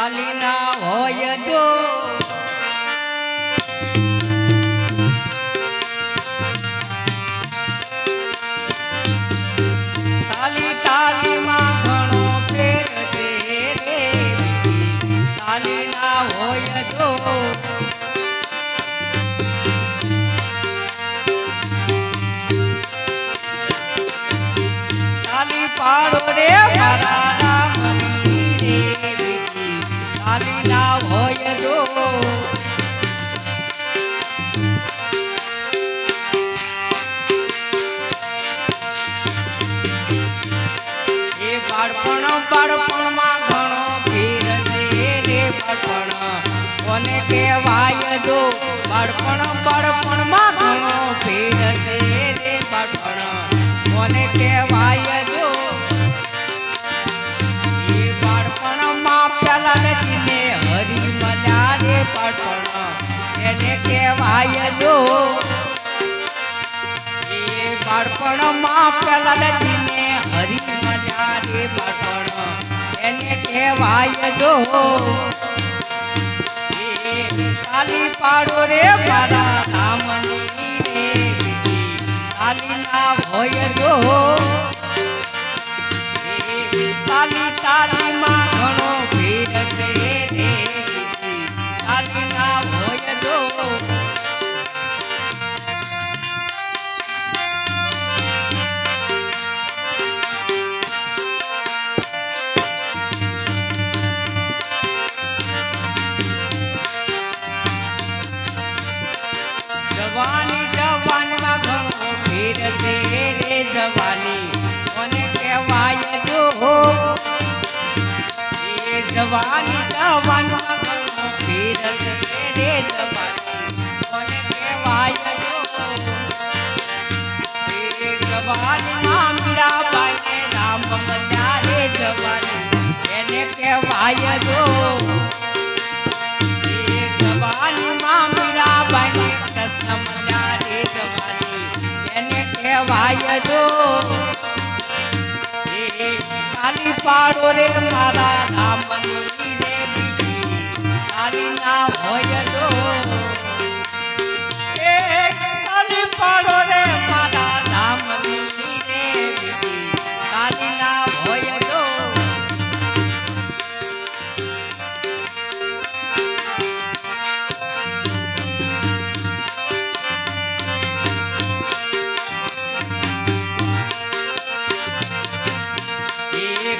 તાલી ના હોય જો તાલી તાલી માં ઘણો ફેર છે રે તાલી ના હોય જો તાલી પાડો રે મારા રામની રે તાલી ના હોય જો એ બાળપણ માં ઘણો ફેર છે રે બાળપણ કોને કહેવાય જો બાળપણ માં ઘણો ફેર છે રે બાળપણ કોને કહેવાય જો એ બાળપણ માં પેલા નદીને હરી મળ્યા રે બાળપણ એને કહેવાય જો એ બાળપણ માં પેલા નદીને હરી મળ્યા રે બાળપણ એને કહેવાય જો એ તાલી પાડો રે મારા રામની રે તાલી ના હોય જો તાલી તાલી માં ઘણો ફેર છે રે તાલી ના હોય જો જવાની જવાનમાં ઘણો ફેર છે રે જવાની કોને કહેવાય જો એ જવાની જવાનમાં ઘણો ફેર છે રે જવાની કોને કહેવાય જો એ જવાનમાં મીરાબાઈને રામ મળ્યા રે જવાની એને કહેવાય જો એ જવાનમાં મીરાબાઈને કૃષ્ણ મળ્યા રે જવાની એને કહેવાય જો એ તાલી પાડો રે મારા રામની રે તાલી ના હોય જો એ તાલી પાડો રે મારા રામની રે તાલી ના હોય જો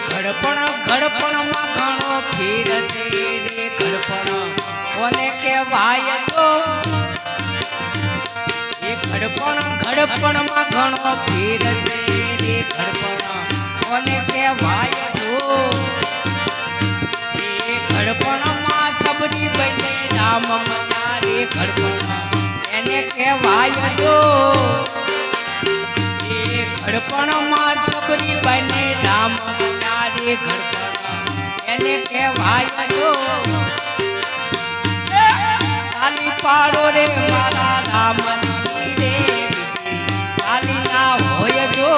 ઘડપણ માં ઘણો ફેર છે રે ઘડપણ કોને કહેવાય તો એ ઘડપણ માં ઘણો ફેર છે રે ઘડપણ કોને કહેવાય તો એ ઘડપણ માં સબરી બને રામ મળ્યા રે ઘડપણ એને કહેવાય તો એ ઘડપણ માં સબરી બને રામ મળ્યા રે ઘડપણ એને કહેવાય જો તાલી પાડો રે મારા રામની રે તાલી ના હોય જો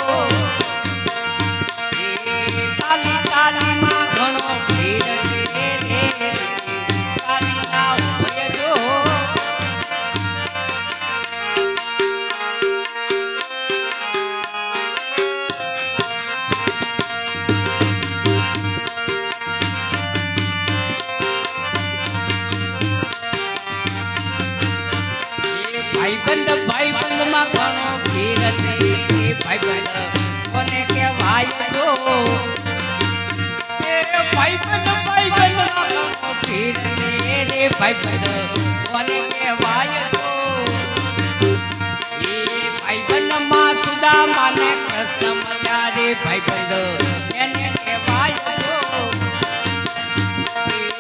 એ તાલી તાલી માં ઘણો ફેર છે રે તાલી ના હોય જો ભાઈબંધ માં ઘણો ફેર છે ભાઈબંધ કોને કહેવાય જો એ ભાઈબંધ માં ઘણો ફેર છે રે ભાઈબંધ કોને કહેવાય જો એ ભાઈબંધ માં સુદામા ને કૃષ્ણ મળ્યા રે ભાઈબંધ એને કહેવાય જો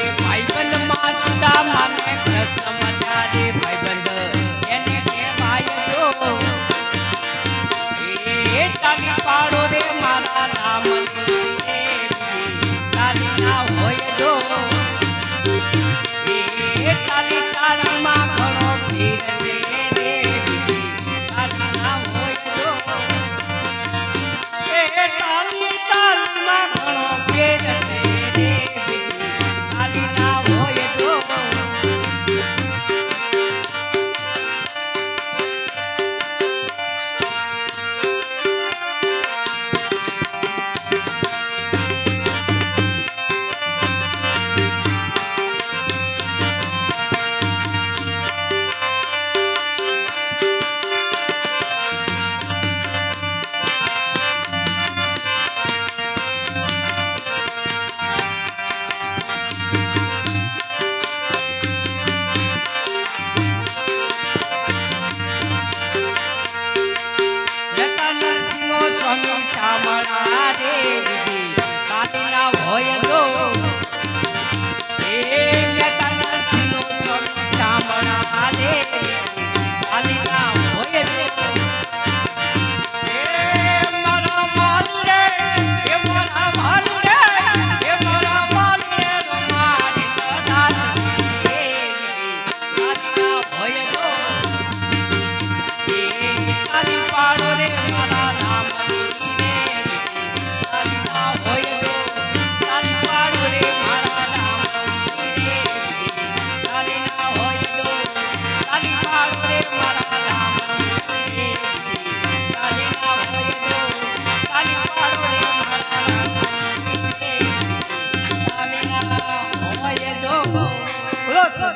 એ ભાઈબંધ માં સુદામા ને કૃષ્ણ મળ્યા રે ભાઈબંધ તાલી પાડો રે મારા રામની રે તાલી ના હોય જો એ તાલી તાલી માં ઘણો ફેર છે રે તાલી ના હોય જો એ તાલી તાલી માં ઘણો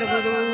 સદગુરુ